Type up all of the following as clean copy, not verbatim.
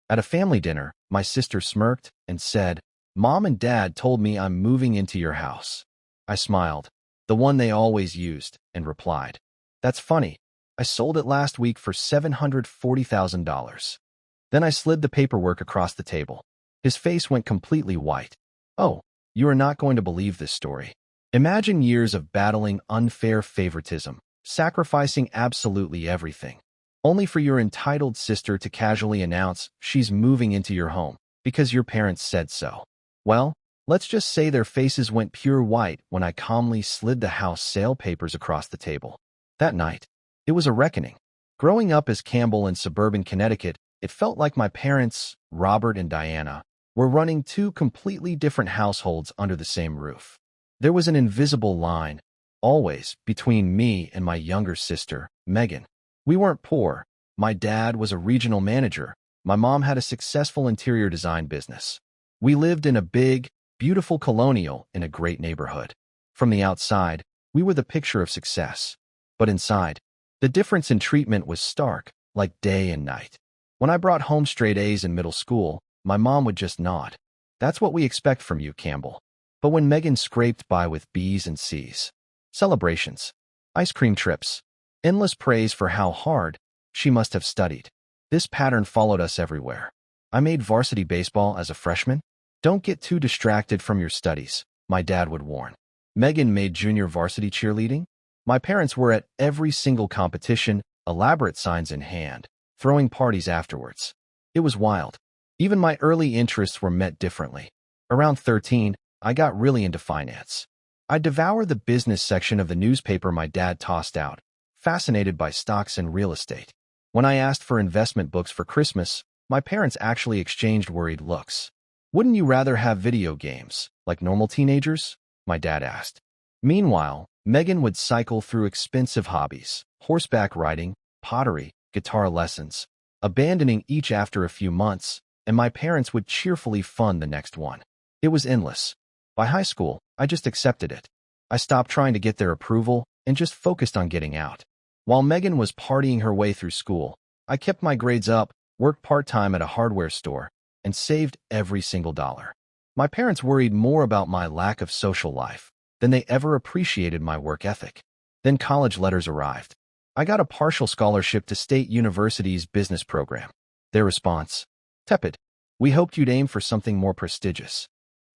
At a family dinner, my sister smirked and said, "Mom and Dad told me I'm moving into your house." I smiled, the one they always used, and replied, "That's funny. I sold it last week for $740,000. Then I slid the paperwork across the table. His face went completely white. "Oh, you are not going to believe this story. Imagine years of battling unfair favoritism, sacrificing absolutely everything, only for your entitled sister to casually announce she's moving into your home because your parents said so." Well, let's just say their faces went pure white when I calmly slid the house sale papers across the table. That night, it was a reckoning. Growing up as Campbell in suburban Connecticut, it felt like my parents, Robert and Diana, were running two completely different households under the same roof. There was an invisible line, always, between me and my younger sister, Megan. We weren't poor. My dad was a regional manager. My mom had a successful interior design business. We lived in a big, beautiful colonial in a great neighborhood. From the outside, we were the picture of success. But inside, the difference in treatment was stark, like day and night. When I brought home straight A's in middle school, my mom would just nod. "That's what we expect from you, Campbell." But when Megan scraped by with B's and C's, celebrations, ice cream trips, endless praise for how hard she must have studied. This pattern followed us everywhere. I made varsity baseball as a freshman. "Don't get too distracted from your studies," my dad would warn. Megan made junior varsity cheerleading. My parents were at every single competition, elaborate signs in hand, throwing parties afterwards. It was wild. Even my early interests were met differently. Around 13, I got really into finance. I devoured the business section of the newspaper my dad tossed out, fascinated by stocks and real estate. When I asked for investment books for Christmas, my parents actually exchanged worried looks. "Wouldn't you rather have video games, like normal teenagers?" my dad asked. Meanwhile, Megan would cycle through expensive hobbies, horseback riding, pottery, guitar lessons, abandoning each after a few months, and my parents would cheerfully fund the next one. It was endless. By high school, I just accepted it. I stopped trying to get their approval and just focused on getting out. While Megan was partying her way through school, I kept my grades up, worked part-time at a hardware store, and saved every single dollar. My parents worried more about my lack of social life than they ever appreciated my work ethic. Then college letters arrived. I got a partial scholarship to State University's business program. Their response? Tepid. "We hoped you'd aim for something more prestigious."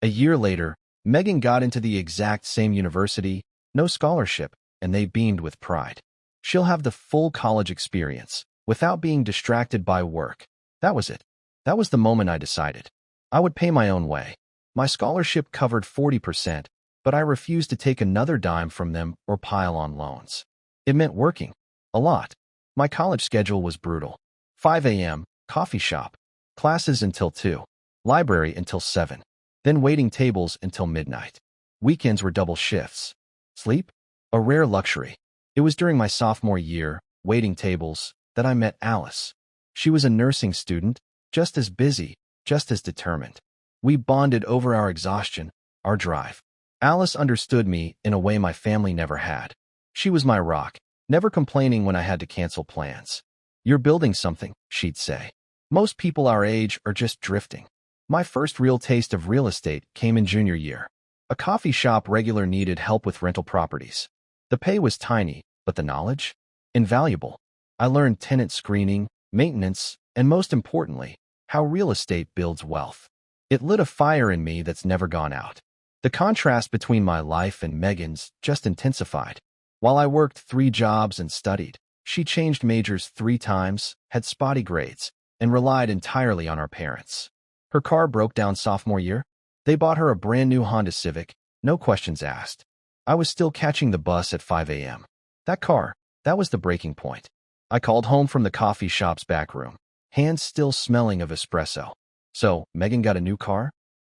A year later, Megan got into the exact same university, no scholarship, and they beamed with pride. She'll have the full college experience, without being distracted by work. That was it. That was the moment I decided. I would pay my own way. My scholarship covered 40%, but I refused to take another dime from them or pile on loans. It meant working. A lot. My college schedule was brutal. 5 a.m., coffee shop, classes until 2, library until 7, then waiting tables until midnight. Weekends were double shifts. Sleep? A rare luxury. It was during my sophomore year, waiting tables, that I met Alice. She was a nursing student, just as busy, just as determined. We bonded over our exhaustion, our drive. Alice understood me in a way my family never had. She was my rock, never complaining when I had to cancel plans. "You're building something," she'd say. "Most people our age are just drifting." My first real taste of real estate came in junior year. A coffee shop regular needed help with rental properties. The pay was tiny, but the knowledge? Invaluable. I learned tenant screening, maintenance, and most importantly, how real estate builds wealth. It lit a fire in me that's never gone out. The contrast between my life and Megan's just intensified. While I worked 3 jobs and studied, she changed majors 3 times, had spotty grades, and relied entirely on our parents. Her car broke down sophomore year. They bought her a brand new Honda Civic, no questions asked. I was still catching the bus at 5 a.m. That was the breaking point. I called home from the coffee shop's back room, hands still smelling of espresso. "So, Megan got a new car?"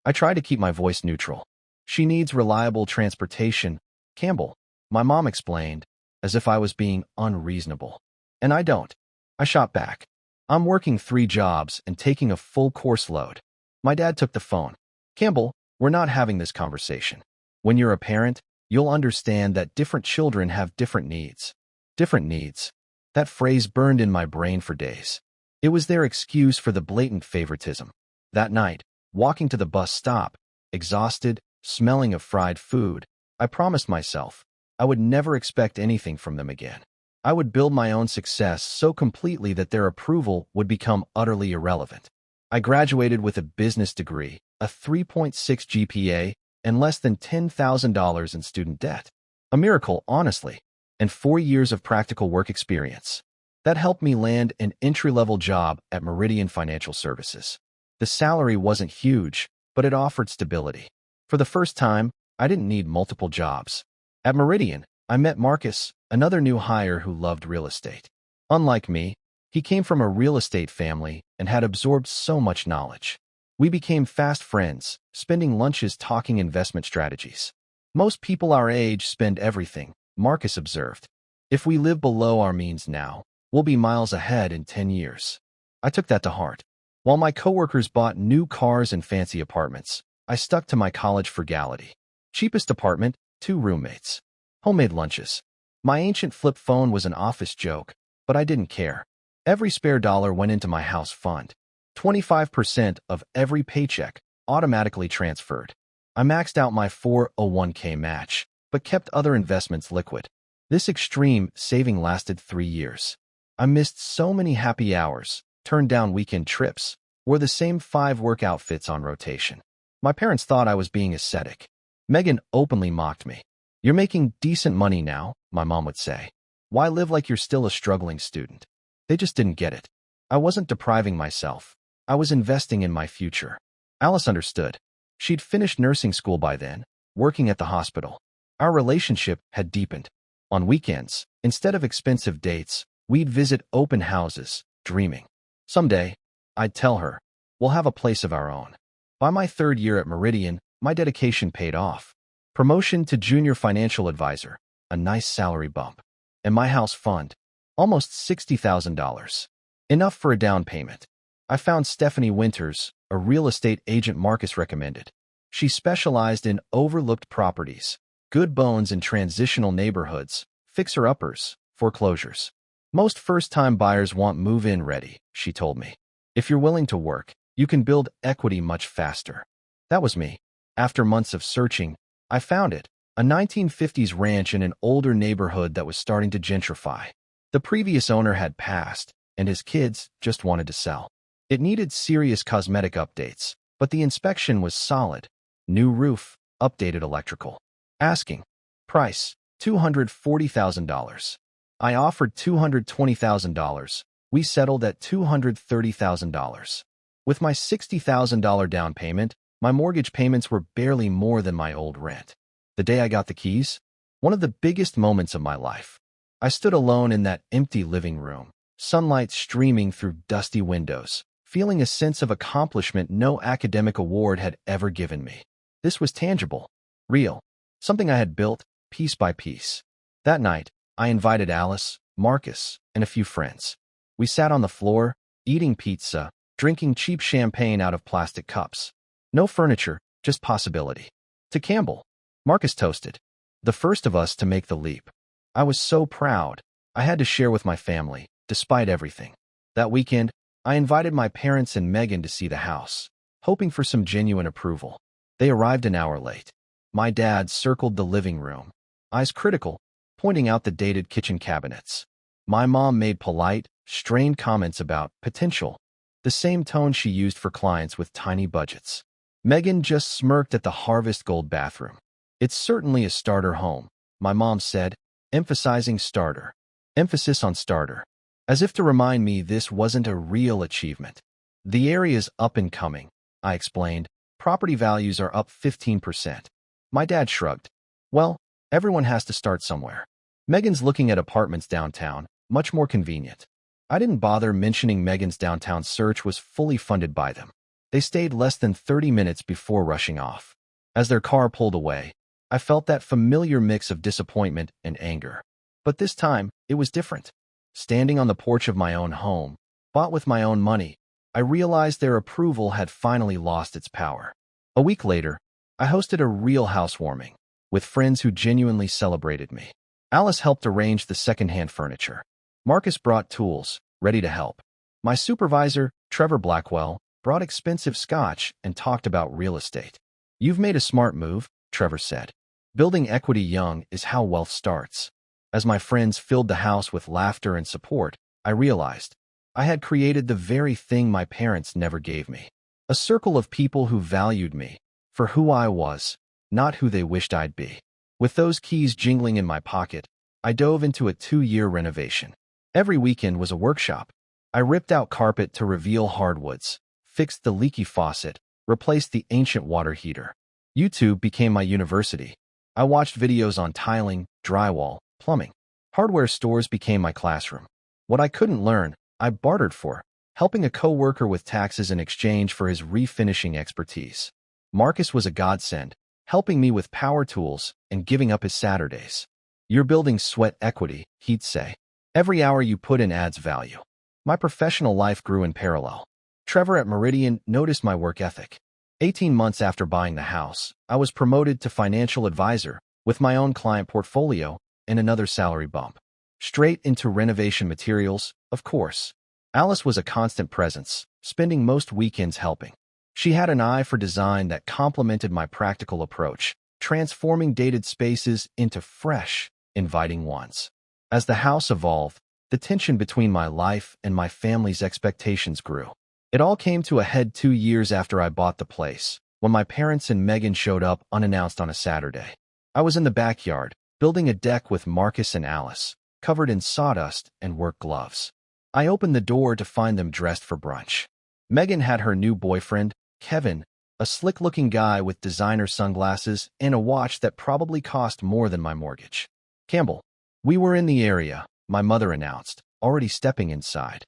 I tried to keep my voice neutral. "She needs reliable transportation, Campbell," my mom explained, as if I was being unreasonable. "And I don't." I shot back. "I'm working 3 jobs and taking a full course load." My dad took the phone. "Campbell, we're not having this conversation. When you're a parent, you'll understand that different children have different needs." Different needs. That phrase burned in my brain for days. It was their excuse for the blatant favoritism. That night, walking to the bus stop, exhausted, smelling of fried food, I promised myself I would never expect anything from them again. I would build my own success so completely that their approval would become utterly irrelevant. I graduated with a business degree, a 3.6 GPA, and less than $10,000 in student debt. A miracle, honestly, and 4 years of practical work experience. That helped me land an entry-level job at Meridian Financial Services. The salary wasn't huge, but it offered stability. For the first time, I didn't need multiple jobs. At Meridian, I met Marcus, another new hire who loved real estate. Unlike me, he came from a real estate family and had absorbed so much knowledge. We became fast friends, spending lunches talking investment strategies. Most people our age spend everything, Marcus observed. If we live below our means now, we'll be miles ahead in 10 years. I took that to heart. While my coworkers bought new cars and fancy apartments, I stuck to my college frugality. Cheapest apartment, 2 roommates. Homemade lunches. My ancient flip phone was an office joke, but I didn't care. Every spare dollar went into my house fund. 25% of every paycheck automatically transferred. I maxed out my 401k match, but kept other investments liquid. This extreme saving lasted 3 years. I missed so many happy hours, turned down weekend trips, wore the same 5 work outfits on rotation. My parents thought I was being ascetic. Megan openly mocked me. "You're making decent money now," my mom would say. "Why live like you're still a struggling student?" They just didn't get it. I wasn't depriving myself. I was investing in my future. Alice understood. She'd finished nursing school by then, working at the hospital. Our relationship had deepened. On weekends, instead of expensive dates, we'd visit open houses, dreaming. Someday, I'd tell her, we'll have a place of our own. By my 3rd year at Meridian, my dedication paid off. Promotion to junior financial advisor, a nice salary bump, and my house fund, almost $60,000. Enough for a down payment. I found Stephanie Winters, a real estate agent Marcus recommended. She specialized in overlooked properties, good bones in transitional neighborhoods, fixer-uppers, foreclosures. Most first-time buyers want move-in ready, she told me. If you're willing to work, you can build equity much faster. That was me. After months of searching, I found it, a 1950s ranch in an older neighborhood that was starting to gentrify. The previous owner had passed, and his kids just wanted to sell. It needed serious cosmetic updates, but the inspection was solid. New roof, updated electrical. Asking. Price, $240,000. I offered $220,000. We settled at $230,000. With my $60,000 down payment, my mortgage payments were barely more than my old rent. The day I got the keys, one of the biggest moments of my life. I stood alone in that empty living room, sunlight streaming through dusty windows, feeling a sense of accomplishment no academic award had ever given me. This was tangible, real, something I had built piece by piece. That night, I invited Alice, Marcus, and a few friends. We sat on the floor, eating pizza, drinking cheap champagne out of plastic cups. No furniture, just possibility. To Campbell, Marcus toasted. The first of us to make the leap. I was so proud. I had to share with my family, despite everything. That weekend, I invited my parents and Megan to see the house, hoping for some genuine approval. They arrived an hour late. My dad circled the living room, eyes critical, pointing out the dated kitchen cabinets. My mom made polite, strained comments about potential, the same tone she used for clients with tiny budgets. Megan just smirked at the harvest gold bathroom. "It's certainly a starter home," my mom said, emphasizing starter. Emphasis on starter. As if to remind me this wasn't a real achievement. "The area's up and coming," I explained. "Property values are up 15%. My dad shrugged. "Well, everyone has to start somewhere." Megan's looking at apartments downtown, much more convenient. I didn't bother mentioning Megan's downtown search was fully funded by them. They stayed less than 30 minutes before rushing off. As their car pulled away, I felt that familiar mix of disappointment and anger. But this time, it was different. Standing on the porch of my own home, bought with my own money, I realized their approval had finally lost its power. A week later, I hosted a real housewarming, with friends who genuinely celebrated me. Alice helped arrange the secondhand furniture. Marcus brought tools, ready to help. My supervisor, Trevor Blackwell, brought expensive scotch and talked about real estate. You've made a smart move, Trevor said. Building equity young is how wealth starts. As my friends filled the house with laughter and support, I realized I had created the very thing my parents never gave me. A circle of people who valued me for who I was, not who they wished I'd be. With those keys jingling in my pocket, I dove into a 2-year renovation. Every weekend was a workshop. I ripped out carpet to reveal hardwoods, fixed the leaky faucet, replaced the ancient water heater. YouTube became my university. I watched videos on tiling, drywall, plumbing. Hardware stores became my classroom. What I couldn't learn, I bartered for, helping a coworker with taxes in exchange for his refinishing expertise. Marcus was a godsend, helping me with power tools and giving up his Saturdays. You're building sweat equity, he'd say. Every hour you put in adds value. My professional life grew in parallel. Trevor at Meridian noticed my work ethic. 18 months after buying the house, I was promoted to financial advisor with my own client portfolio and another salary bump. Straight into renovation materials, of course. Alice was a constant presence, spending most weekends helping. She had an eye for design that complemented my practical approach, transforming dated spaces into fresh, inviting ones. As the house evolved, the tension between my life and my family's expectations grew. It all came to a head 2 years after I bought the place, when my parents and Megan showed up unannounced on a Saturday. I was in the backyard, building a deck with Marcus and Alice, covered in sawdust and work gloves. I opened the door to find them dressed for brunch. Megan had her new boyfriend, Kevin, a slick-looking guy with designer sunglasses and a watch that probably cost more than my mortgage. Campbell. We were in the area, my mother announced, already stepping inside.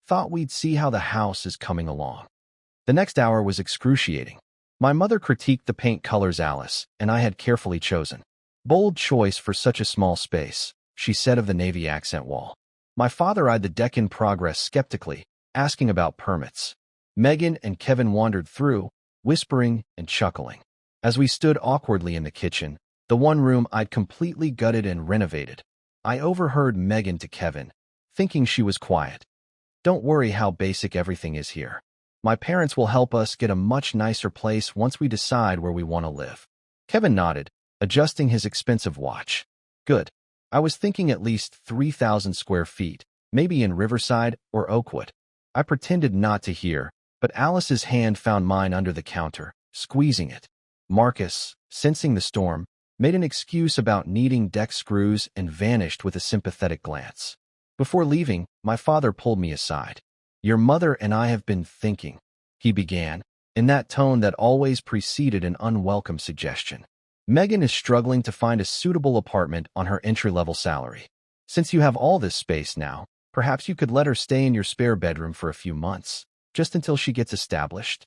Thought we'd see how the house is coming along. The next hour was excruciating. My mother critiqued the paint colors Alice and I had carefully chosen. Bold choice for such a small space, she said of the navy accent wall. My father eyed the deck in progress skeptically, asking about permits. Megan and Kevin wandered through, whispering and chuckling. As we stood awkwardly in the kitchen, the one room I'd completely gutted and renovated, I overheard Megan to Kevin, thinking she was quiet. Don't worry how basic everything is here. My parents will help us get a much nicer place once we decide where we want to live. Kevin nodded, adjusting his expensive watch. Good. I was thinking at least 3,000 square feet, maybe in Riverside or Oakwood. I pretended not to hear, but Alice's hand found mine under the counter, squeezing it. Marcus, sensing the storm, made an excuse about needing deck screws and vanished with a sympathetic glance. Before leaving, my father pulled me aside. Your mother and I have been thinking, he began, in that tone that always preceded an unwelcome suggestion. Megan is struggling to find a suitable apartment on her entry-level salary. Since you have all this space now, perhaps you could let her stay in your spare bedroom for a few months, just until she gets established.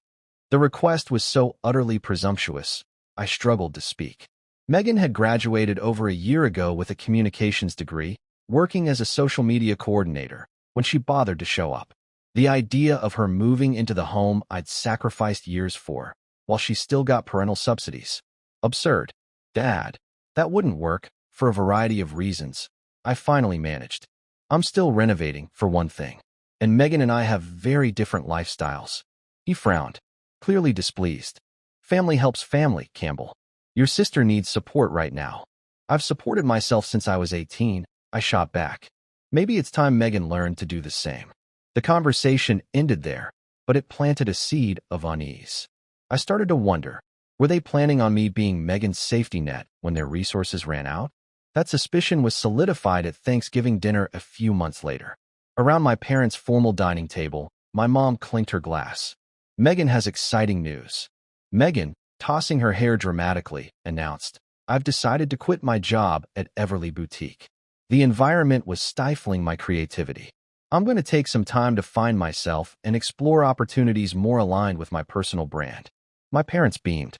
The request was so utterly presumptuous, I struggled to speak. Megan had graduated over a year ago with a communications degree, working as a social media coordinator, when she bothered to show up. The idea of her moving into the home I'd sacrificed years for, while she still got parental subsidies. Absurd. Dad, that wouldn't work, for a variety of reasons. I finally managed. I'm still renovating, for one thing. And Megan and I have very different lifestyles. He frowned, clearly displeased. Family helps family, Campbell. Your sister needs support right now. I've supported myself since I was 18, I shot back. Maybe it's time Megan learned to do the same. The conversation ended there, but it planted a seed of unease. I started to wonder, were they planning on me being Megan's safety net when their resources ran out? That suspicion was solidified at Thanksgiving dinner a few months later. Around my parents' formal dining table, my mom clinked her glass. Megan has exciting news. Megan, tossing her hair dramatically, announced, I've decided to quit my job at Everly Boutique. The environment was stifling my creativity. I'm going to take some time to find myself and explore opportunities more aligned with my personal brand. My parents beamed,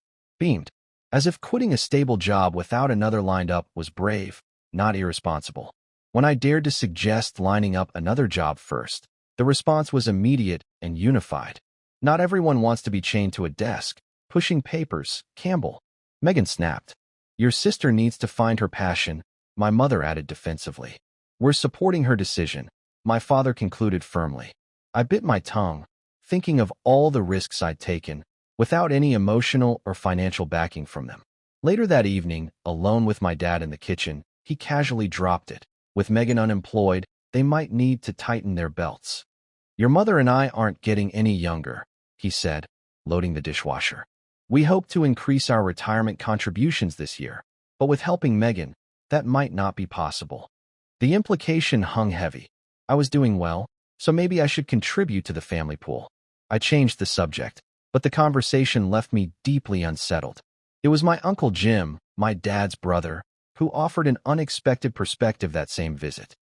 as if quitting a stable job without another lined up was brave, not irresponsible. When I dared to suggest lining up another job first, the response was immediate and unified. Not everyone wants to be chained to a desk, pushing papers, Campbell. Megan snapped. Your sister needs to find her passion, my mother added defensively. We're supporting her decision, my father concluded firmly. I bit my tongue, thinking of all the risks I'd taken, without any emotional or financial backing from them. Later that evening, alone with my dad in the kitchen, he casually dropped it. With Megan unemployed, they might need to tighten their belts. Your mother and I aren't getting any younger, he said, loading the dishwasher. We hope to increase our retirement contributions this year, but with helping Megan, that might not be possible. The implication hung heavy. I was doing well, so maybe I should contribute to the family pool. I changed the subject, but the conversation left me deeply unsettled. It was my Uncle Jim, my dad's brother, who offered an unexpected perspective that same visit.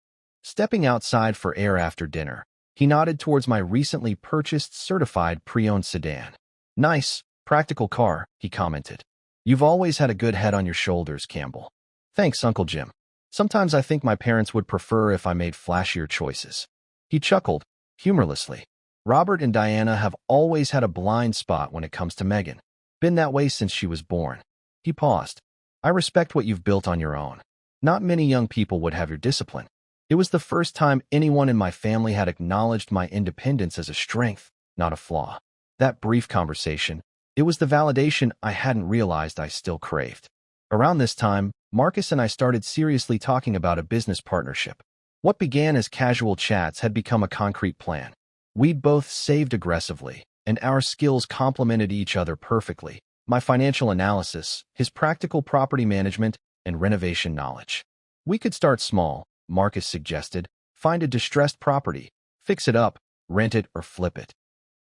Stepping outside for air after dinner, he nodded towards my recently purchased certified pre-owned sedan. Nice, practical car, he commented. You've always had a good head on your shoulders, Campbell. Thanks, Uncle Jim. Sometimes I think my parents would prefer if I made flashier choices. He chuckled, humorlessly. Robert and Diana have always had a blind spot when it comes to Megan. Been that way since she was born. He paused. I respect what you've built on your own. Not many young people would have your discipline. It was the first time anyone in my family had acknowledged my independence as a strength, not a flaw. That brief conversation, it was the validation I hadn't realized I still craved. Around this time, Marcus and I started seriously talking about a business partnership. What began as casual chats had become a concrete plan. We'd both saved aggressively, and our skills complemented each other perfectly. My financial analysis, his practical property management, and renovation knowledge. We could start small, Marcus suggested. Find a distressed property, fix it up, rent it or flip it.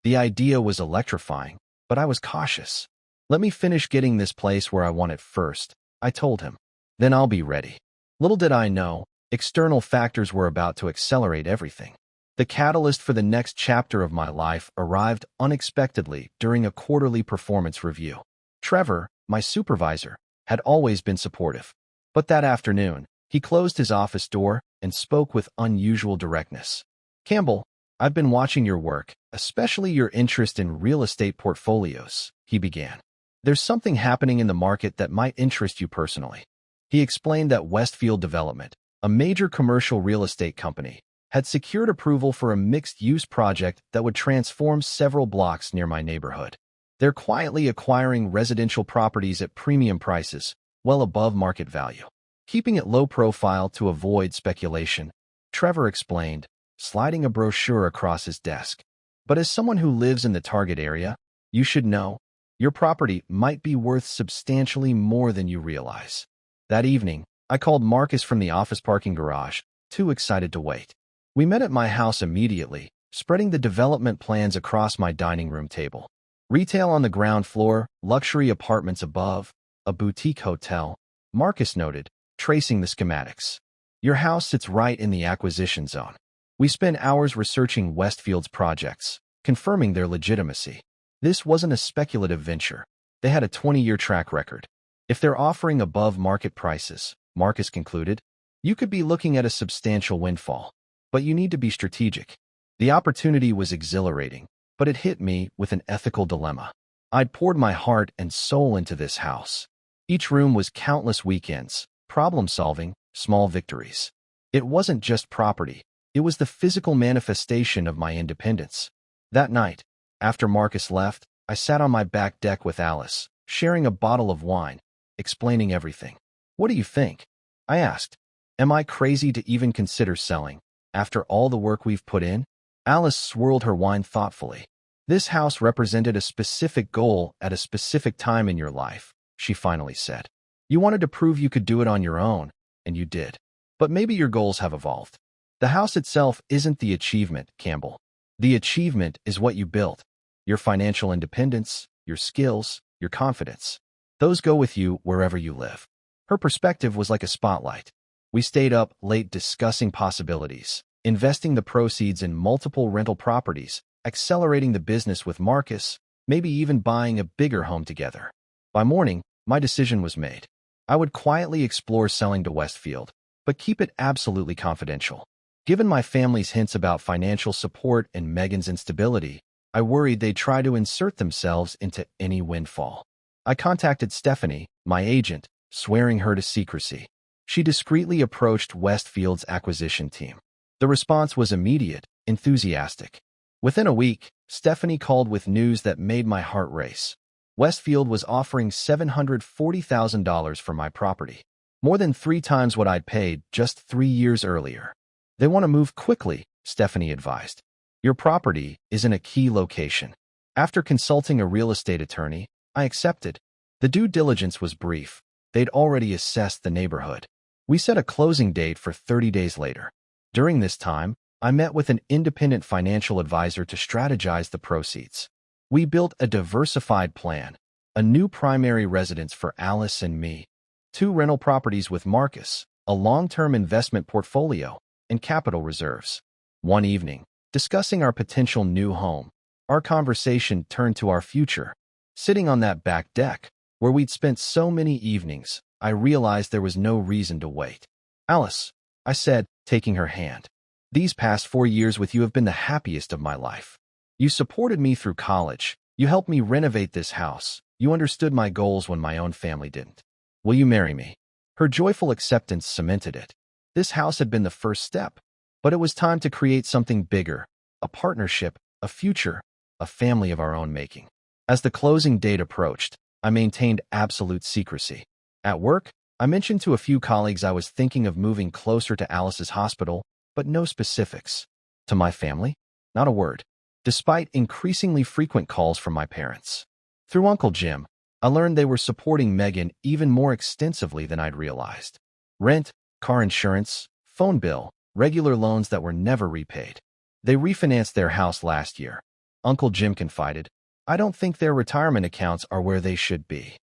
The idea was electrifying, but I was cautious. Let me finish getting this place where I want it first, I told him. Then I'll be ready. Little did I know, external factors were about to accelerate everything. The catalyst for the next chapter of my life arrived unexpectedly during a quarterly performance review. Trevor, my supervisor, had always been supportive. But that afternoon, he closed his office door and spoke with unusual directness. Campbell, I've been watching your work, especially your interest in real estate portfolios, he began. There's something happening in the market that might interest you personally. He explained that Westfield Development, a major commercial real estate company, had secured approval for a mixed-use project that would transform several blocks near my neighborhood. They're quietly acquiring residential properties at premium prices, well above market value. Keeping it low profile to avoid speculation, Trevor explained, sliding a brochure across his desk. But as someone who lives in the target area, you should know, your property might be worth substantially more than you realize. That evening, I called Marcus from the office parking garage, too excited to wait. We met at my house immediately, spreading the development plans across my dining room table. Retail on the ground floor, luxury apartments above, a boutique hotel, Marcus noted, tracing the schematics. Your house sits right in the acquisition zone. We spent hours researching Westfield's projects, confirming their legitimacy. This wasn't a speculative venture. They had a 20-year track record. If they're offering above market prices, Marcus concluded, you could be looking at a substantial windfall. But you need to be strategic. The opportunity was exhilarating, but it hit me with an ethical dilemma. I'd poured my heart and soul into this house. Each room was countless weekends, problem-solving, small victories. It wasn't just property. It was the physical manifestation of my independence. That night, after Marcus left, I sat on my back deck with Alice, sharing a bottle of wine, explaining everything. What do you think? I asked. Am I crazy to even consider selling? After all the work we've put in? Alice swirled her wine thoughtfully. This house represented a specific goal at a specific time in your life, she finally said. You wanted to prove you could do it on your own, and you did. But maybe your goals have evolved. The house itself isn't the achievement, Campbell. The achievement is what you built. Your financial independence, your skills, your confidence. Those go with you wherever you live. Her perspective was like a spotlight. We stayed up late discussing possibilities, investing the proceeds in multiple rental properties, accelerating the business with Marcus, maybe even buying a bigger home together. By morning, my decision was made. I would quietly explore selling to Westfield, but keep it absolutely confidential. Given my family's hints about financial support and Megan's instability, I worried they'd try to insert themselves into any windfall. I contacted Stephanie, my agent, swearing her to secrecy. She discreetly approached Westfield's acquisition team. The response was immediate, enthusiastic. Within a week, Stephanie called with news that made my heart race. Westfield was offering $740,000 for my property, more than 3 times what I'd paid just 3 years earlier. They want to move quickly, Stephanie advised. Your property is in a key location. After consulting a real estate attorney, I accepted. The due diligence was brief. They'd already assessed the neighborhood. We set a closing date for 30 days later. During this time, I met with an independent financial advisor to strategize the proceeds. We built a diversified plan, a new primary residence for Alice and me, 2 rental properties with Marcus, a long-term investment portfolio, and capital reserves. One evening, discussing our potential new home, our conversation turned to our future. Sitting on that back deck, where we'd spent so many evenings, I realized there was no reason to wait. Alice, I said, taking her hand, these past 4 years with you have been the happiest of my life. You supported me through college. You helped me renovate this house. You understood my goals when my own family didn't. Will you marry me? Her joyful acceptance cemented it. This house had been the first step, but it was time to create something bigger, a partnership, a future, a family of our own making. As the closing date approached, I maintained absolute secrecy. At work, I mentioned to a few colleagues I was thinking of moving closer to Alice's hospital, but no specifics. To my family, not a word, despite increasingly frequent calls from my parents. Through Uncle Jim, I learned they were supporting Megan even more extensively than I'd realized. Rent, car insurance, phone bill, regular loans that were never repaid. They refinanced their house last year. Uncle Jim confided, I don't think their retirement accounts are where they should be.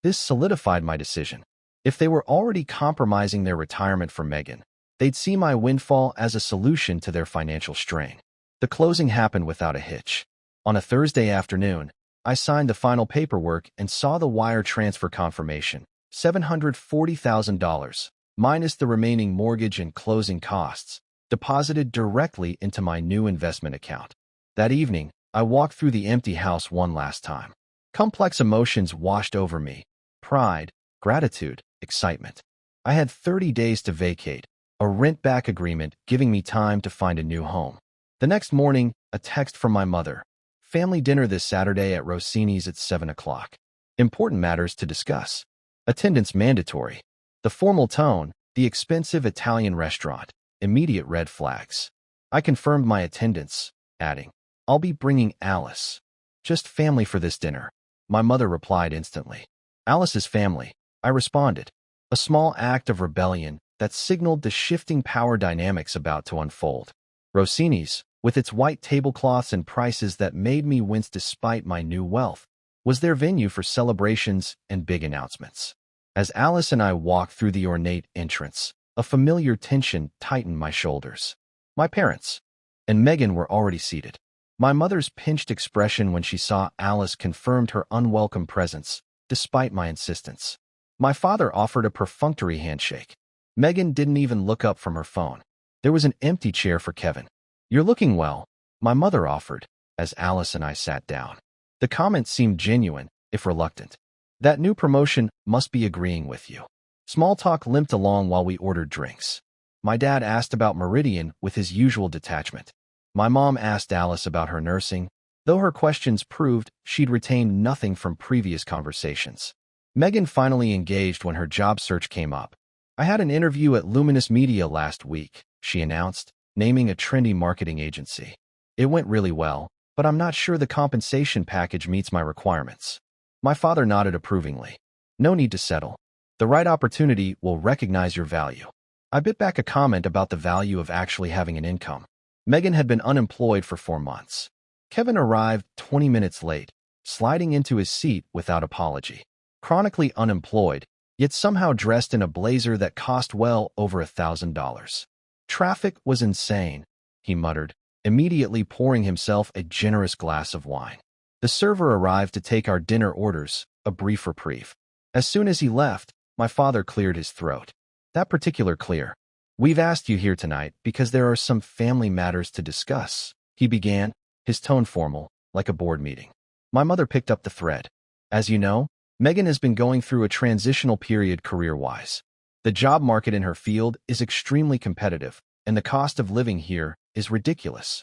This solidified my decision. If they were already compromising their retirement for Megan, they'd see my windfall as a solution to their financial strain. The closing happened without a hitch. On a Thursday afternoon, I signed the final paperwork and saw the wire transfer confirmation, $740,000, minus the remaining mortgage and closing costs, deposited directly into my new investment account. That evening, I walked through the empty house one last time. Complex emotions washed over me: pride, gratitude, excitement. I had 30 days to vacate, a rent-back agreement giving me time to find a new home. The next morning, a text from my mother. Family dinner this Saturday at Rossini's at 7 o'clock. Important matters to discuss. Attendance mandatory. The formal tone, the expensive Italian restaurant, immediate red flags. I confirmed my attendance, adding, I'll be bringing Alice. Just family for this dinner. My mother replied instantly. Alice's family, I responded. A small act of rebellion that signaled the shifting power dynamics about to unfold. Rossini's, with its white tablecloths and prices that made me wince despite my new wealth, was their venue for celebrations and big announcements. As Alice and I walked through the ornate entrance, a familiar tension tightened my shoulders. My parents and Megan were already seated. My mother's pinched expression when she saw Alice confirmed her unwelcome presence, despite my insistence. My father offered a perfunctory handshake. Megan didn't even look up from her phone. There was an empty chair for Kevin. You're looking well, my mother offered, as Alice and I sat down. The comment seemed genuine, if reluctant. That new promotion must be agreeing with you. Small talk limped along while we ordered drinks. My dad asked about Meridian with his usual detachment. My mom asked Alice about her nursing, though her questions proved she'd retained nothing from previous conversations. Megan finally engaged when her job search came up. I had an interview at Luminous Media last week, she announced, naming a trendy marketing agency. It went really well, but I'm not sure the compensation package meets my requirements. My father nodded approvingly. No need to settle. The right opportunity will recognize your value. I bit back a comment about the value of actually having an income. Megan had been unemployed for 4 months. Kevin arrived 20 minutes late, sliding into his seat without apology. Chronically unemployed, yet somehow dressed in a blazer that cost well over $1,000. Traffic was insane, he muttered, immediately pouring himself a generous glass of wine. The server arrived to take our dinner orders, a brief reprieve. As soon as he left, my father cleared his throat. That particular clear. We've asked you here tonight because there are some family matters to discuss, he began, his tone formal, like a board meeting. My mother picked up the thread. As you know, Megan has been going through a transitional period career-wise. The job market in her field is extremely competitive, and the cost of living here is ridiculous.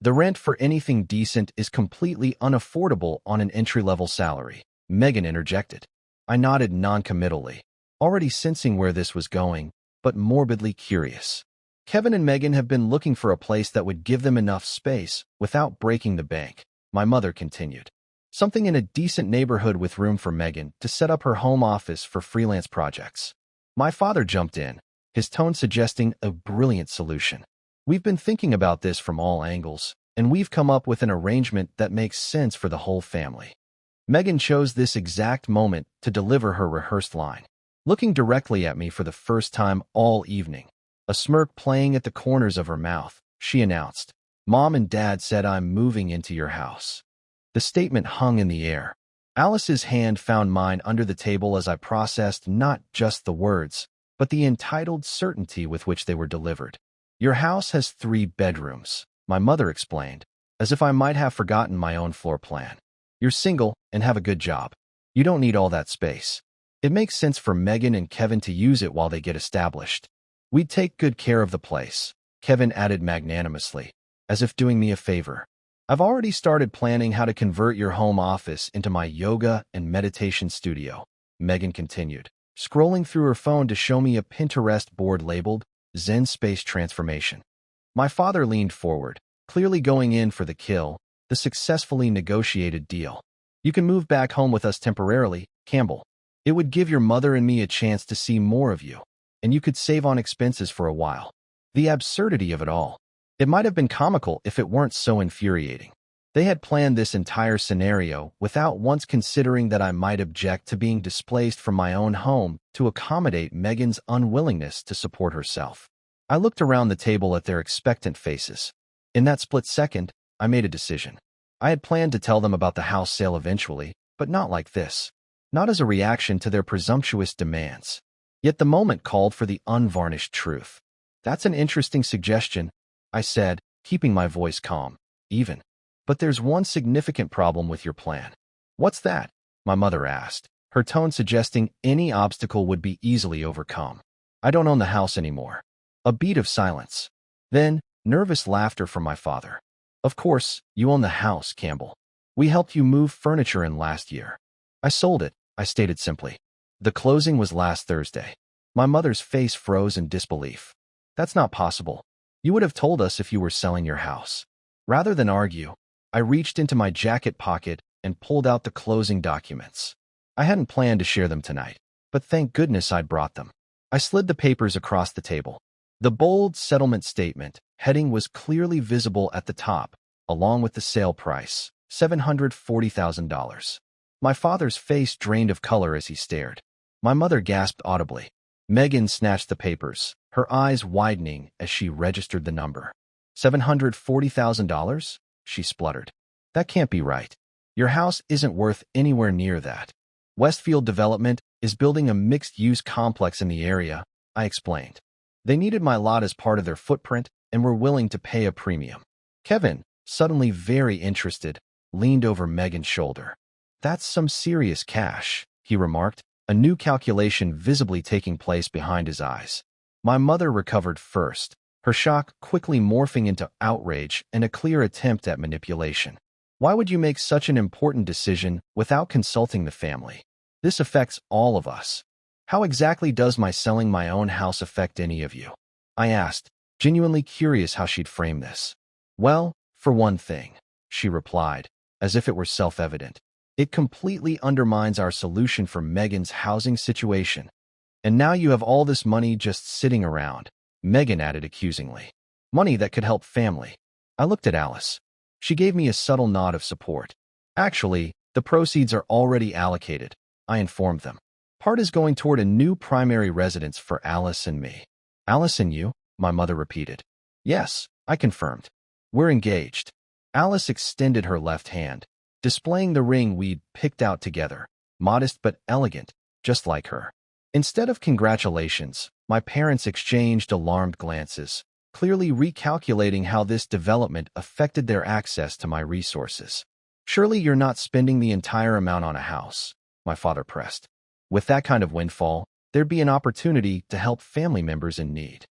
The rent for anything decent is completely unaffordable on an entry-level salary, Megan interjected. I nodded noncommittally, already sensing where this was going, but morbidly curious. Kevin and Megan have been looking for a place that would give them enough space without breaking the bank, my mother continued. Something in a decent neighborhood with room for Megan to set up her home office for freelance projects. My father jumped in, his tone suggesting a brilliant solution. We've been thinking about this from all angles, and we've come up with an arrangement that makes sense for the whole family. Megan chose this exact moment to deliver her rehearsed line, looking directly at me for the first time all evening. A smirk playing at the corners of her mouth, she announced, "Mom and Dad said I'm moving into your house." The statement hung in the air. Alice's hand found mine under the table as I processed not just the words, but the entitled certainty with which they were delivered. "Your house has 3 bedrooms," my mother explained, as if I might have forgotten my own floor plan. "You're single and have a good job. You don't need all that space. It makes sense for Megan and Kevin to use it while they get established. We'd take good care of the place," Kevin added magnanimously, as if doing me a favor. "I've already started planning how to convert your home office into my yoga and meditation studio," Megan continued, scrolling through her phone to show me a Pinterest board labeled Zen Space Transformation. My father leaned forward, clearly going in for the kill, the successfully negotiated deal. "You can move back home with us temporarily, Campbell. It would give your mother and me a chance to see more of you, and you could save on expenses for a while." The absurdity of it all. It might have been comical if it weren't so infuriating. They had planned this entire scenario without once considering that I might object to being displaced from my own home to accommodate Megan's unwillingness to support herself. I looked around the table at their expectant faces. In that split second, I made a decision. I had planned to tell them about the house sale eventually, but not like this. Not as a reaction to their presumptuous demands. Yet the moment called for the unvarnished truth. "That's an interesting suggestion," I said, keeping my voice calm, even. "But there's one significant problem with your plan." "What's that?" my mother asked, her tone suggesting any obstacle would be easily overcome. "I don't own the house anymore." A beat of silence. Then, nervous laughter from my father. "Of course, you own the house, Campbell. We helped you move furniture in last year." "I sold it," I stated simply. "The closing was last Thursday." My mother's face froze in disbelief. "That's not possible. You would have told us if you were selling your house." Rather than argue, I reached into my jacket pocket and pulled out the closing documents. I hadn't planned to share them tonight, but thank goodness I'd brought them. I slid the papers across the table. The bold settlement statement heading was clearly visible at the top, along with the sale price, $740,000. My father's face drained of color as he stared. My mother gasped audibly. Megan snatched the papers, her eyes widening as she registered the number. $740,000? She spluttered. "That can't be right. Your house isn't worth anywhere near that. Westfield Development is building a mixed-use complex in the area," I explained. "They needed my lot as part of their footprint and were willing to pay a premium." Kevin, suddenly very interested, leaned over Megan's shoulder. "That's some serious cash," he remarked, a new calculation visibly taking place behind his eyes. My mother recovered first, her shock quickly morphing into outrage and a clear attempt at manipulation. "Why would you make such an important decision without consulting the family? This affects all of us. How exactly does my selling my own house affect any of you?" I asked, genuinely curious how she'd frame this. "Well, for one thing," she replied, as if it were self-evident. "It completely undermines our solution for Megan's housing situation. And now you have all this money just sitting around," Megan added accusingly. "Money that could help family." I looked at Alice. She gave me a subtle nod of support. "Actually, the proceeds are already allocated," I informed them. "Part is going toward a new primary residence for Alice and me." "Alice and you?" my mother repeated. "Yes," I confirmed. "We're engaged." Alice extended her left hand, displaying the ring we'd picked out together, modest but elegant, just like her. Instead of congratulations, my parents exchanged alarmed glances, clearly recalculating how this development affected their access to my resources. "Surely you're not spending the entire amount on a house," my father pressed. "With that kind of windfall, there'd be an opportunity to help family members in need."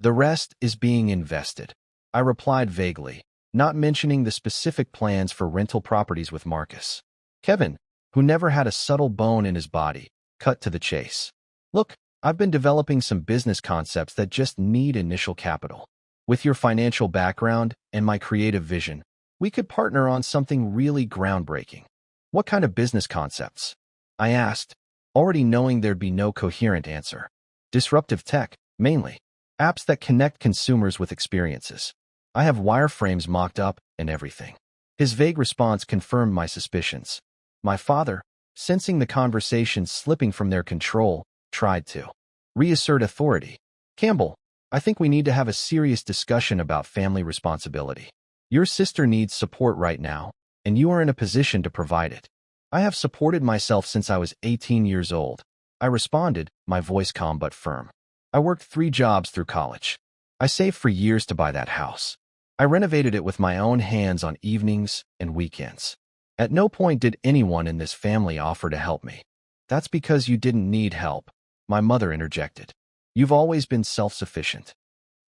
"The rest is being invested," I replied vaguely, not mentioning the specific plans for rental properties with Marcus. Kevin, who never had a subtle bone in his body, cut to the chase. Look, I've been developing some business concepts that just need initial capital. With your financial background and my creative vision, we could partner on something really groundbreaking. What kind of business concepts? I asked, already knowing there'd be no coherent answer. Disruptive tech, mainly. Apps that connect consumers with experiences. I have wireframes mocked up and everything. His vague response confirmed my suspicions. My father, sensing the conversation slipping from their control, tried to reassert authority. Campbell, I think we need to have a serious discussion about family responsibility. Your sister needs support right now, and you are in a position to provide it. I have supported myself since I was 18 years old. I responded, my voice calm but firm. I worked 3 jobs through college. I saved for years to buy that house. I renovated it with my own hands on evenings and weekends. At no point did anyone in this family offer to help me. That's because you didn't need help, my mother interjected. You've always been self-sufficient.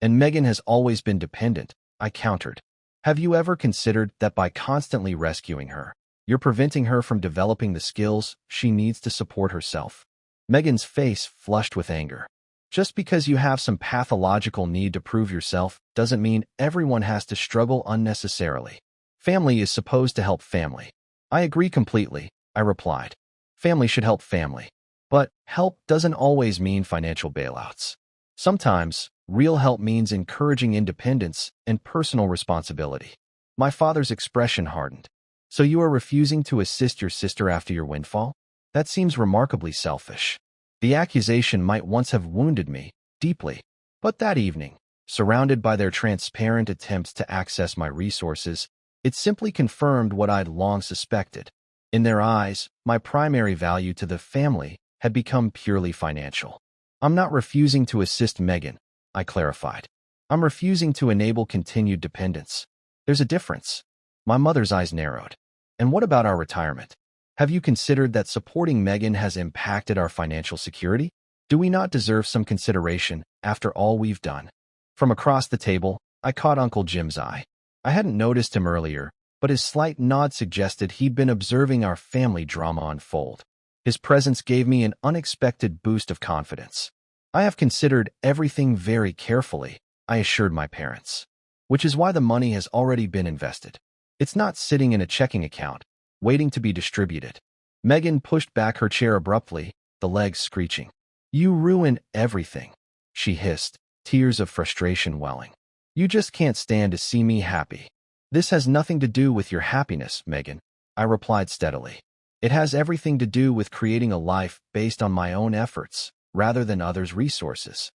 And Megan has always been dependent, I countered. Have you ever considered that by constantly rescuing her, you're preventing her from developing the skills she needs to support herself? Megan's face flushed with anger. Just because you have some pathological need to prove yourself doesn't mean everyone has to struggle unnecessarily. Family is supposed to help family. I agree completely, I replied. Family should help family. But help doesn't always mean financial bailouts. Sometimes, real help means encouraging independence and personal responsibility. My father's expression hardened. So you are refusing to assist your sister after your windfall? That seems remarkably selfish. The accusation might once have wounded me deeply, but that evening, surrounded by their transparent attempts to access my resources, it simply confirmed what I'd long suspected. In their eyes, my primary value to the family had become purely financial. I'm not refusing to assist Megan, I clarified. I'm refusing to enable continued dependence. There's a difference. My mother's eyes narrowed. And what about our retirement? Have you considered that supporting Megan has impacted our financial security? Do we not deserve some consideration after all we've done? From across the table, I caught Uncle Jim's eye. I hadn't noticed him earlier, but his slight nod suggested he'd been observing our family drama unfold. His presence gave me an unexpected boost of confidence. I have considered everything very carefully, I assured my parents. Which is why the money has already been invested. It's not sitting in a checking account, waiting to be distributed. Megan pushed back her chair abruptly, the legs screeching. You ruin everything, she hissed, tears of frustration welling. You just can't stand to see me happy. This has nothing to do with your happiness, Megan, I replied steadily. It has everything to do with creating a life based on my own efforts, rather than others' resources.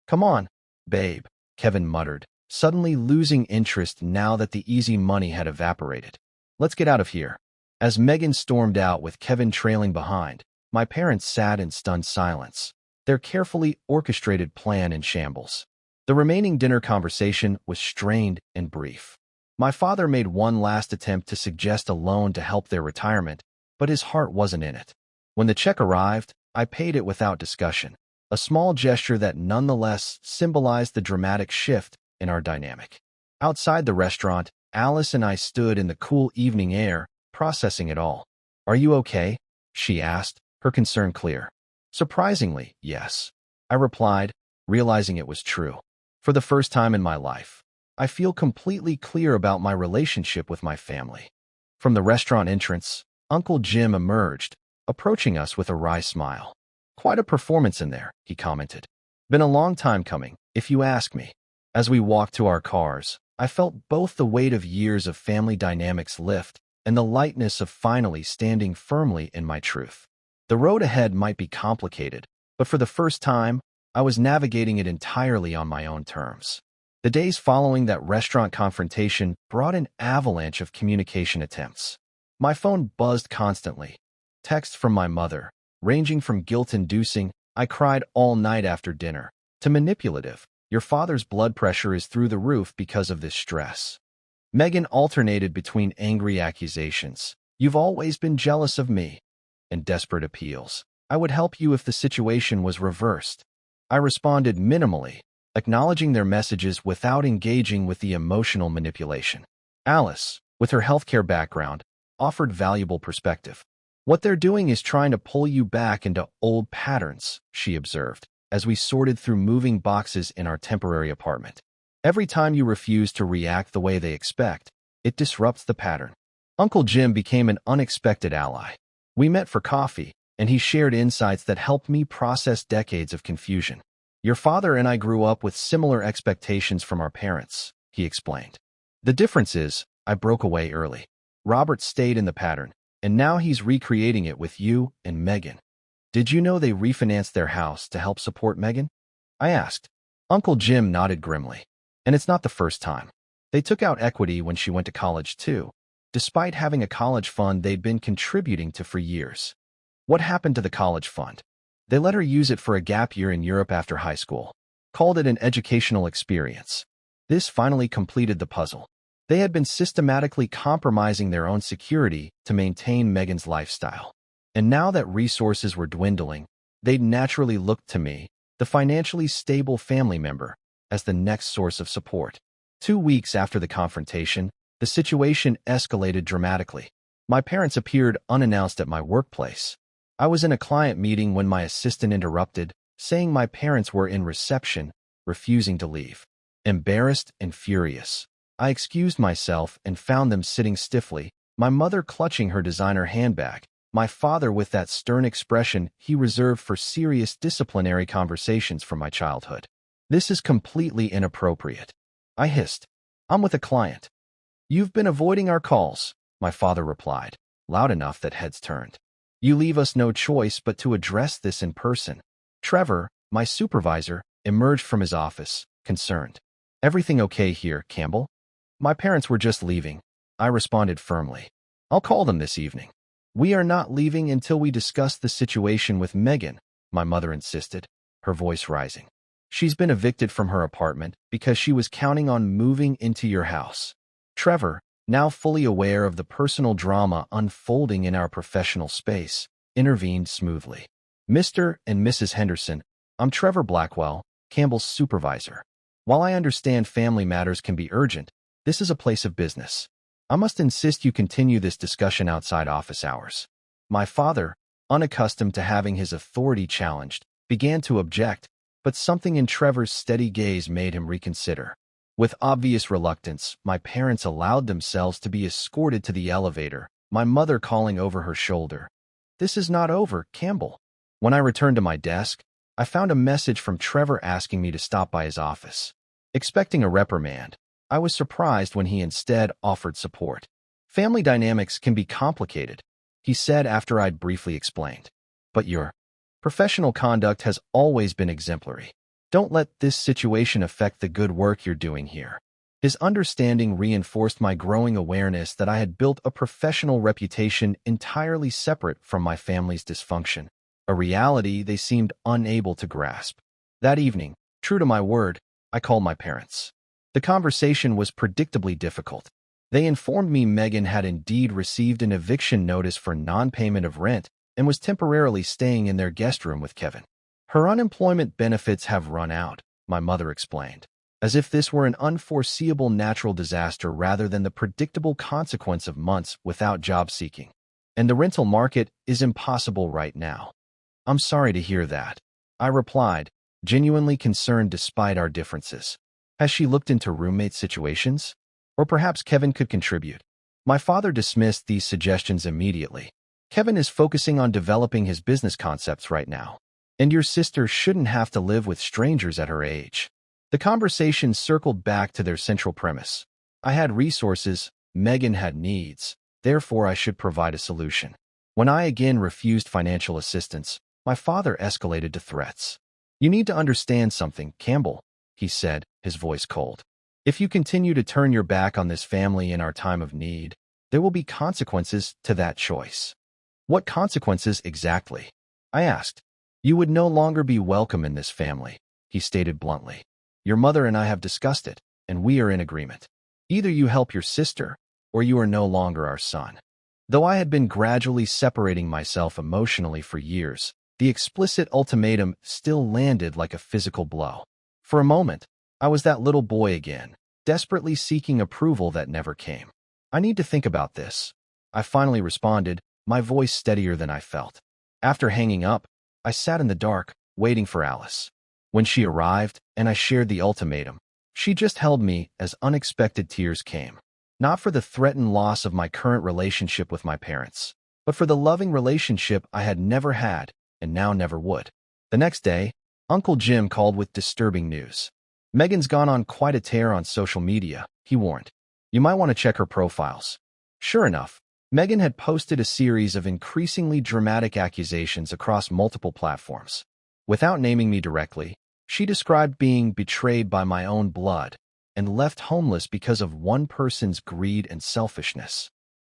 Come on, babe, Kevin muttered, suddenly losing interest now that the easy money had evaporated. Let's get out of here. As Megan stormed out with Kevin trailing behind, my parents sat in stunned silence, their carefully orchestrated plan in shambles. The remaining dinner conversation was strained and brief. My father made one last attempt to suggest a loan to help their retirement, but his heart wasn't in it. When the check arrived, I paid it without discussion, a small gesture that nonetheless symbolized the dramatic shift in our dynamic. Outside the restaurant, Alice and I stood in the cool evening air, processing it all. Are you okay? She asked, her concern clear. Surprisingly, yes, I replied, realizing it was true. For the first time in my life, I feel completely clear about my relationship with my family. From the restaurant entrance, Uncle Jim emerged, approaching us with a wry smile. Quite a performance in there, he commented. Been a long time coming, if you ask me. As we walked to our cars, I felt both the weight of years of family dynamics lift and the lightness of finally standing firmly in my truth. The road ahead might be complicated, but for the first time, I was navigating it entirely on my own terms. The days following that restaurant confrontation brought an avalanche of communication attempts. My phone buzzed constantly. Texts from my mother, ranging from guilt-inducing, I cried all night after dinner, to manipulative, your father's blood pressure is through the roof because of this stress. Megan alternated between angry accusations, you've always been jealous of me, and desperate appeals. I would help you if the situation was reversed. I responded minimally, acknowledging their messages without engaging with the emotional manipulation. Alice, with her healthcare background, offered valuable perspective. What they're doing is trying to pull you back into old patterns, she observed, as we sorted through moving boxes in our temporary apartment. Every time you refuse to react the way they expect, it disrupts the pattern. Uncle Jim became an unexpected ally. We met for coffee, and he shared insights that helped me process decades of confusion. Your father and I grew up with similar expectations from our parents, he explained. The difference is, I broke away early. Robert stayed in the pattern, and now he's recreating it with you and Megan. Did you know they refinanced their house to help support Megan? I asked. Uncle Jim nodded grimly. And it's not the first time. They took out equity when she went to college too, despite having a college fund they'd been contributing to for years. What happened to the college fund? They let her use it for a gap year in Europe after high school, called it an educational experience. This finally completed the puzzle. They had been systematically compromising their own security to maintain Megan's lifestyle. And now that resources were dwindling, they'd naturally looked to me, the financially stable family member, as the next source of support. 2 weeks after the confrontation, the situation escalated dramatically. My parents appeared unannounced at my workplace. I was in a client meeting when my assistant interrupted, saying my parents were in reception, refusing to leave. Embarrassed and furious, I excused myself and found them sitting stiffly, my mother clutching her designer handbag, my father with that stern expression he reserved for serious disciplinary conversations from my childhood. This is completely inappropriate. I hissed. I'm with a client. You've been avoiding our calls, my father replied, loud enough that heads turned. You leave us no choice but to address this in person. Trevor, my supervisor, emerged from his office, concerned. Everything okay here, Campbell? My parents were just leaving. I responded firmly. I'll call them this evening. We are not leaving until we discuss the situation with Megan, my mother insisted, her voice rising. She's been evicted from her apartment because she was counting on moving into your house. Trevor, now fully aware of the personal drama unfolding in our professional space, intervened smoothly. Mr. and Mrs. Henderson, I'm Trevor Blackwell, Campbell's supervisor. While I understand family matters can be urgent, this is a place of business. I must insist you continue this discussion outside office hours. My father, unaccustomed to having his authority challenged, began to object, but something in Trevor's steady gaze made him reconsider. With obvious reluctance, my parents allowed themselves to be escorted to the elevator, my mother calling over her shoulder. This is not over, Campbell. When I returned to my desk, I found a message from Trevor asking me to stop by his office. Expecting a reprimand, I was surprised when he instead offered support. Family dynamics can be complicated, he said after I'd briefly explained. But your professional conduct has always been exemplary. Don't let this situation affect the good work you're doing here. His understanding reinforced my growing awareness that I had built a professional reputation entirely separate from my family's dysfunction, a reality they seemed unable to grasp. That evening, true to my word, I called my parents. The conversation was predictably difficult. They informed me Megan had indeed received an eviction notice for non-payment of rent and was temporarily staying in their guest room with Kevin. Her unemployment benefits have run out, my mother explained, as if this were an unforeseeable natural disaster rather than the predictable consequence of months without job seeking. And the rental market is impossible right now. I'm sorry to hear that, I replied, genuinely concerned despite our differences. Has she looked into roommate situations? Or perhaps Kevin could contribute. My father dismissed these suggestions immediately. Kevin is focusing on developing his business concepts right now. And your sister shouldn't have to live with strangers at her age. The conversation circled back to their central premise. I had resources, Megan had needs, therefore I should provide a solution. When I again refused financial assistance, my father escalated to threats. You need to understand something, Campbell, he said, his voice cold. If you continue to turn your back on this family in our time of need, there will be consequences to that choice. What consequences exactly? I asked. You would no longer be welcome in this family, he stated bluntly. Your mother and I have discussed it, and we are in agreement. Either you help your sister, or you are no longer our son. Though I had been gradually separating myself emotionally for years, the explicit ultimatum still landed like a physical blow. For a moment, I was that little boy again, desperately seeking approval that never came. I need to think about this. I finally responded, my voice steadier than I felt. After hanging up, I sat in the dark, waiting for Alice. When she arrived, and I shared the ultimatum, she just held me as unexpected tears came. Not for the threatened loss of my current relationship with my parents, but for the loving relationship I had never had and now never would. The next day, Uncle Jim called with disturbing news. Megan's gone on quite a tear on social media, he warned. You might want to check her profiles. Sure enough, Megan had posted a series of increasingly dramatic accusations across multiple platforms. Without naming me directly, she described being betrayed by my own blood and left homeless because of one person's greed and selfishness.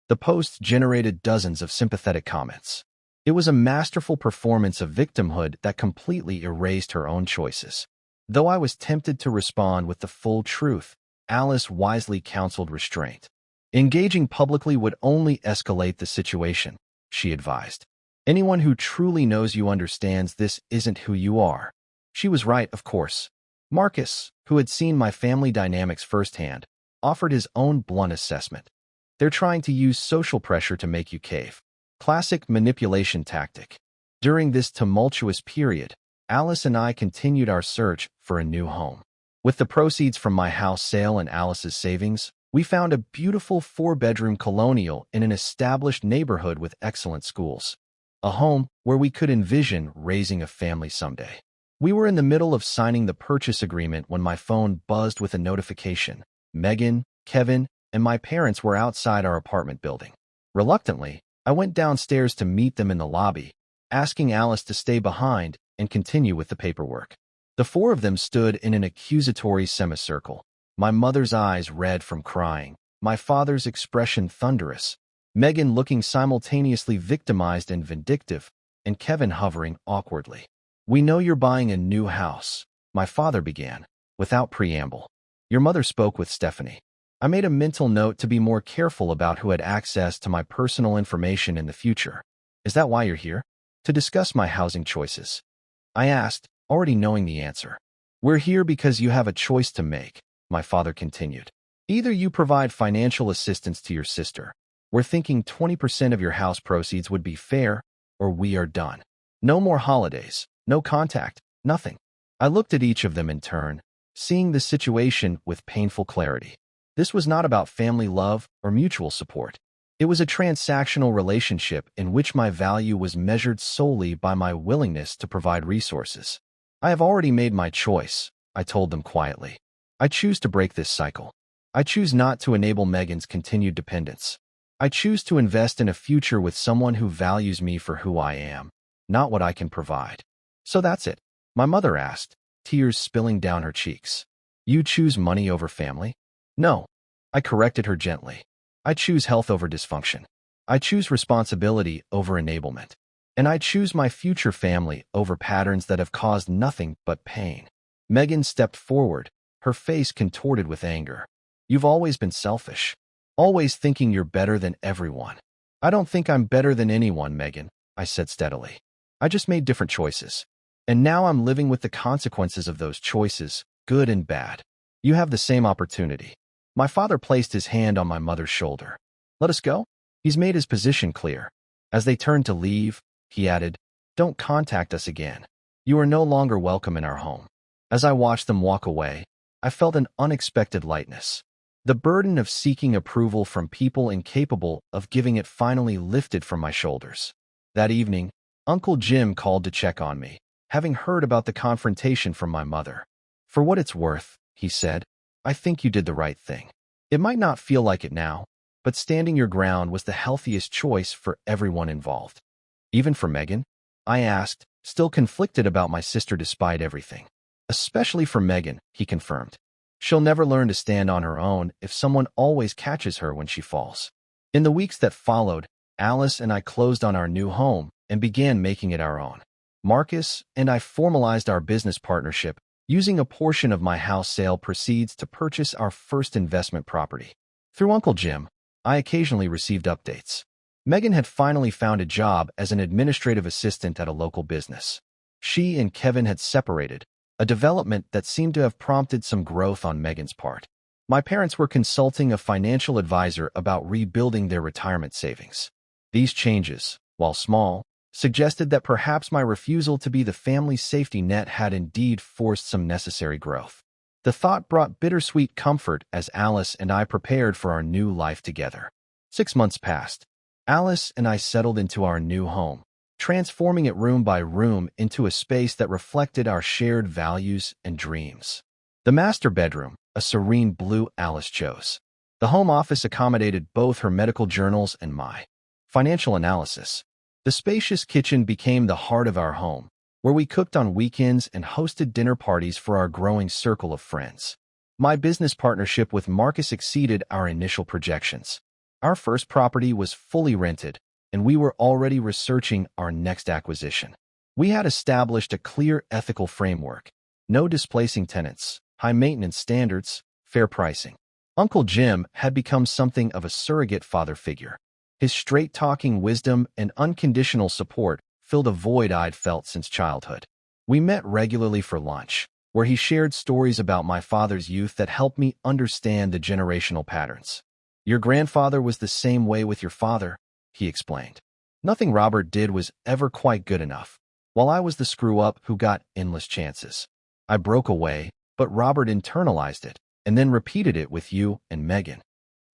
The post generated dozens of sympathetic comments. It was a masterful performance of victimhood that completely erased her own choices. Though I was tempted to respond with the full truth, Alice wisely counseled restraint. Engaging publicly would only escalate the situation, she advised. Anyone who truly knows you understands this isn't who you are. She was right, of course. Marcus, who had seen my family dynamics firsthand, offered his own blunt assessment. They're trying to use social pressure to make you cave. Classic manipulation tactic. During this tumultuous period, Alice and I continued our search for a new home. With the proceeds from my house sale and Alice's savings, we found a beautiful 4-bedroom colonial in an established neighborhood with excellent schools. A home where we could envision raising a family someday. We were in the middle of signing the purchase agreement when my phone buzzed with a notification. Megan, Kevin, and my parents were outside our apartment building. Reluctantly, I went downstairs to meet them in the lobby, asking Alice to stay behind and continue with the paperwork. The four of them stood in an accusatory semicircle, my mother's eyes red from crying, my father's expression thunderous, Megan looking simultaneously victimized and vindictive, and Kevin hovering awkwardly. We know you're buying a new house, my father began, without preamble. Your mother spoke with Stephanie. I made a mental note to be more careful about who had access to my personal information in the future. Is that why you're here? To discuss my housing choices. I asked, already knowing the answer. We're here because you have a choice to make, my father continued. Either you provide financial assistance to your sister. We're thinking 20% of your house proceeds would be fair, or we are done. No more holidays, no contact, nothing. I looked at each of them in turn, seeing the situation with painful clarity. This was not about family love or mutual support. It was a transactional relationship in which my value was measured solely by my willingness to provide resources. I have already made my choice, I told them quietly. I choose to break this cycle. I choose not to enable Megan's continued dependence. I choose to invest in a future with someone who values me for who I am, not what I can provide. So that's it, my mother asked, tears spilling down her cheeks. You choose money over family? No, I corrected her gently. I choose health over dysfunction. I choose responsibility over enablement. And I choose my future family over patterns that have caused nothing but pain. Megan stepped forward, her face contorted with anger. You've always been selfish. Always thinking you're better than everyone. I don't think I'm better than anyone, Megan, I said steadily. I just made different choices. And now I'm living with the consequences of those choices, good and bad. You have the same opportunity. My father placed his hand on my mother's shoulder. Let us go? He's made his position clear. As they turned to leave, he added, don't contact us again. You are no longer welcome in our home. As I watched them walk away, I felt an unexpected lightness. The burden of seeking approval from people incapable of giving it finally lifted from my shoulders. That evening, Uncle Jim called to check on me, having heard about the confrontation from my mother. For what it's worth, he said, I think you did the right thing. It might not feel like it now, but standing your ground was the healthiest choice for everyone involved. Even for Megan? I asked, still conflicted about my sister despite everything. Especially for Megan, he confirmed. She'll never learn to stand on her own if someone always catches her when she falls. In the weeks that followed, Alice and I closed on our new home and began making it our own. Marcus and I formalized our business partnership, using a portion of my house sale proceeds to purchase our first investment property. Through Uncle Jim, I occasionally received updates. Megan had finally found a job as an administrative assistant at a local business. She and Kevin had separated, a development that seemed to have prompted some growth on Megan's part. My parents were consulting a financial advisor about rebuilding their retirement savings. These changes, while small, suggested that perhaps my refusal to be the family's safety net had indeed forced some necessary growth. The thought brought bittersweet comfort as Alice and I prepared for our new life together. 6 months passed. Alice and I settled into our new home, transforming it room by room into a space that reflected our shared values and dreams. The master bedroom, a serene blue, Alice chose. The home office accommodated both her medical journals and my financial analysis. The spacious kitchen became the heart of our home, where we cooked on weekends and hosted dinner parties for our growing circle of friends. My business partnership with Marcus exceeded our initial projections. Our first property was fully rented, and we were already researching our next acquisition. We had established a clear ethical framework: no displacing tenants, high maintenance standards, fair pricing. Uncle Jim had become something of a surrogate father figure. His straight-talking wisdom and unconditional support filled a void I'd felt since childhood. We met regularly for lunch, where he shared stories about my father's youth that helped me understand the generational patterns. "Your grandfather was the same way with your father," he explained. "Nothing Robert did was ever quite good enough, while I was the screw-up who got endless chances. I broke away, but Robert internalized it, and then repeated it with you and Megan."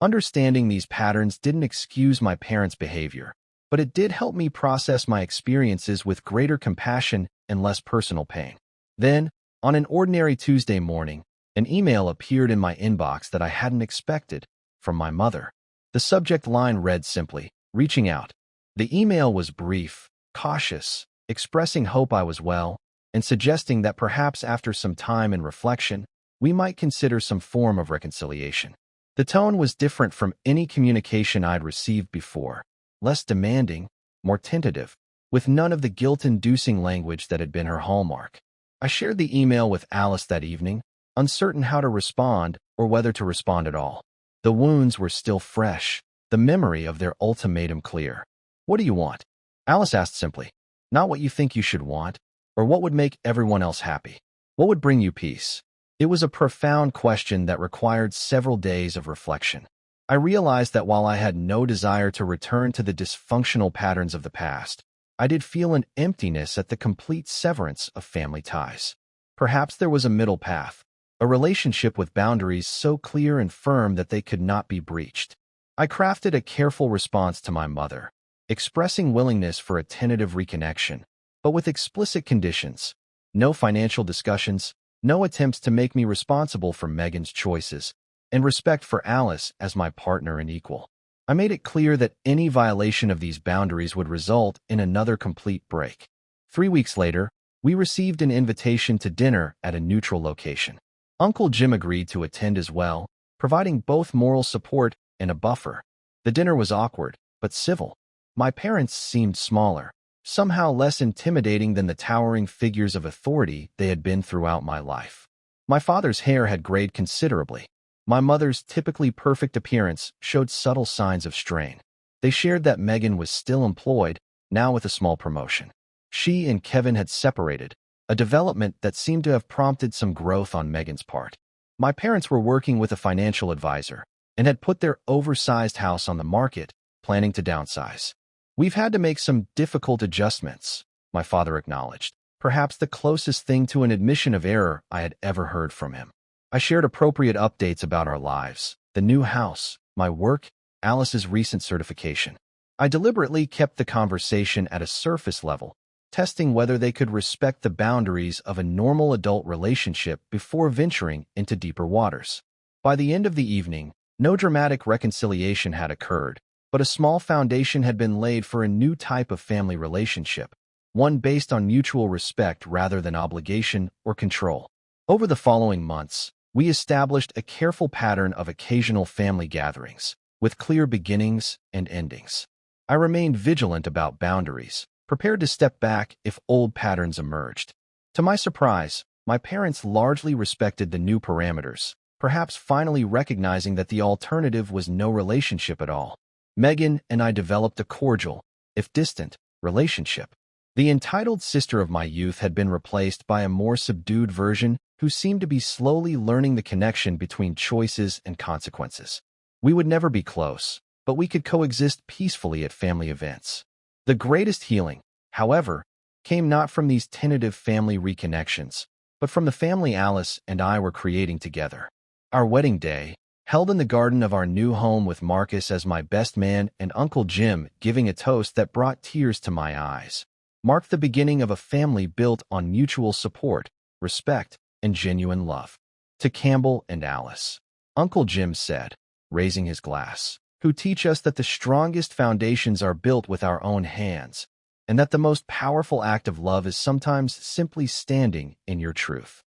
Understanding these patterns didn't excuse my parents' behavior, but it did help me process my experiences with greater compassion and less personal pain. Then, on an ordinary Tuesday morning, an email appeared in my inbox that I hadn't expected, from my mother. The subject line read simply, "Reaching out." The email was brief, cautious, expressing hope I was well, and suggesting that perhaps after some time and reflection, we might consider some form of reconciliation. The tone was different from any communication I'd received before, less demanding, more tentative, with none of the guilt-inducing language that had been her hallmark. I shared the email with Alice that evening, uncertain how to respond or whether to respond at all. The wounds were still fresh, the memory of their ultimatum clear. "What do you want?" Alice asked simply. "Not what you think you should want, or what would make everyone else happy. What would bring you peace?" It was a profound question that required several days of reflection. I realized that while I had no desire to return to the dysfunctional patterns of the past, I did feel an emptiness at the complete severance of family ties. Perhaps there was a middle path, a relationship with boundaries so clear and firm that they could not be breached. I crafted a careful response to my mother, expressing willingness for a tentative reconnection, but with explicit conditions: no financial discussions, no attempts to make me responsible for Megan's choices, and respect for Alice as my partner and equal. I made it clear that any violation of these boundaries would result in another complete break. 3 weeks later, we received an invitation to dinner at a neutral location. Uncle Jim agreed to attend as well, providing both moral support and a buffer. The dinner was awkward, but civil. My parents seemed smaller, somehow less intimidating than the towering figures of authority they had been throughout my life. My father's hair had grayed considerably. My mother's typically perfect appearance showed subtle signs of strain. They shared that Megan was still employed, now with a small promotion. She and Kevin had separated, a development that seemed to have prompted some growth on Megan's part. My parents were working with a financial advisor and had put their oversized house on the market, planning to downsize. "We've had to make some difficult adjustments," my father acknowledged, perhaps the closest thing to an admission of error I had ever heard from him. I shared appropriate updates about our lives, the new house, my work, Alice's recent certification. I deliberately kept the conversation at a surface level, testing whether they could respect the boundaries of a normal adult relationship before venturing into deeper waters. By the end of the evening, no dramatic reconciliation had occurred, but a small foundation had been laid for a new type of family relationship, one based on mutual respect rather than obligation or control. Over the following months, we established a careful pattern of occasional family gatherings, with clear beginnings and endings. I remained vigilant about boundaries, prepared to step back if old patterns emerged. To my surprise, my parents largely respected the new parameters, perhaps finally recognizing that the alternative was no relationship at all. Megan and I developed a cordial, if distant, relationship. The entitled sister of my youth had been replaced by a more subdued version who seemed to be slowly learning the connection between choices and consequences. We would never be close, but we could coexist peacefully at family events. The greatest healing, however, came not from these tentative family reconnections, but from the family Alice and I were creating together. Our wedding day, held in the garden of our new home with Marcus as my best man and Uncle Jim giving a toast that brought tears to my eyes, marked the beginning of a family built on mutual support, respect, and genuine love. To Campbell and Alice, Uncle Jim said, raising his glass, who teach us that the strongest foundations are built with our own hands, and that the most powerful act of love is sometimes simply standing in your truth.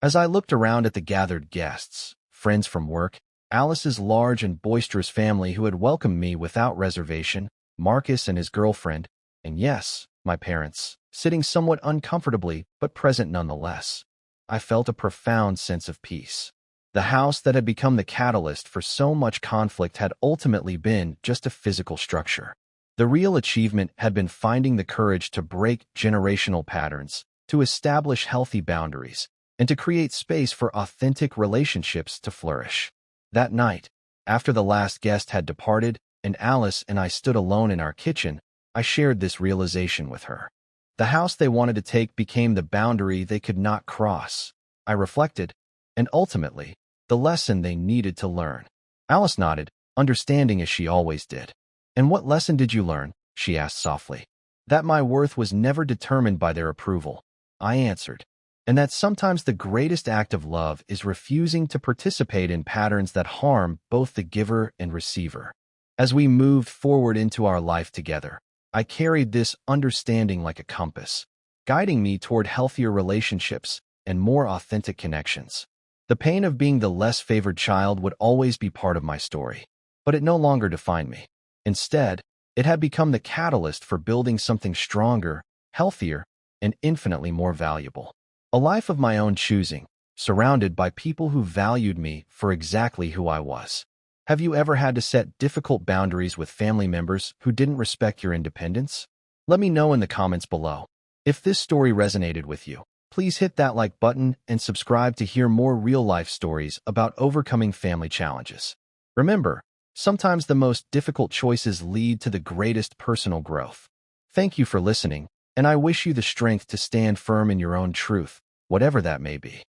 As I looked around at the gathered guests, friends from work, Alice's large and boisterous family who had welcomed me without reservation, Marcus and his girlfriend, and yes, my parents, sitting somewhat uncomfortably but present nonetheless, I felt a profound sense of peace. The house that had become the catalyst for so much conflict had ultimately been just a physical structure. The real achievement had been finding the courage to break generational patterns, to establish healthy boundaries, and to create space for authentic relationships to flourish. That night, after the last guest had departed and Alice and I stood alone in our kitchen, I shared this realization with her. The house they wanted to take became the boundary they could not cross. I reflected, and ultimately, the lesson they needed to learn. Alice nodded, understanding as she always did. "And what lesson did you learn?" she asked softly. "That my worth was never determined by their approval," I answered, "and that sometimes the greatest act of love is refusing to participate in patterns that harm both the giver and receiver." As we moved forward into our life together, I carried this understanding like a compass, guiding me toward healthier relationships and more authentic connections. The pain of being the less favored child would always be part of my story, but it no longer defined me. Instead, it had become the catalyst for building something stronger, healthier, and infinitely more valuable. A life of my own choosing, surrounded by people who valued me for exactly who I was. Have you ever had to set difficult boundaries with family members who didn't respect your independence? Let me know in the comments below. If this story resonated with you, please hit that like button and subscribe to hear more real-life stories about overcoming family challenges. Remember, sometimes the most difficult choices lead to the greatest personal growth. Thank you for listening, and I wish you the strength to stand firm in your own truth, whatever that may be.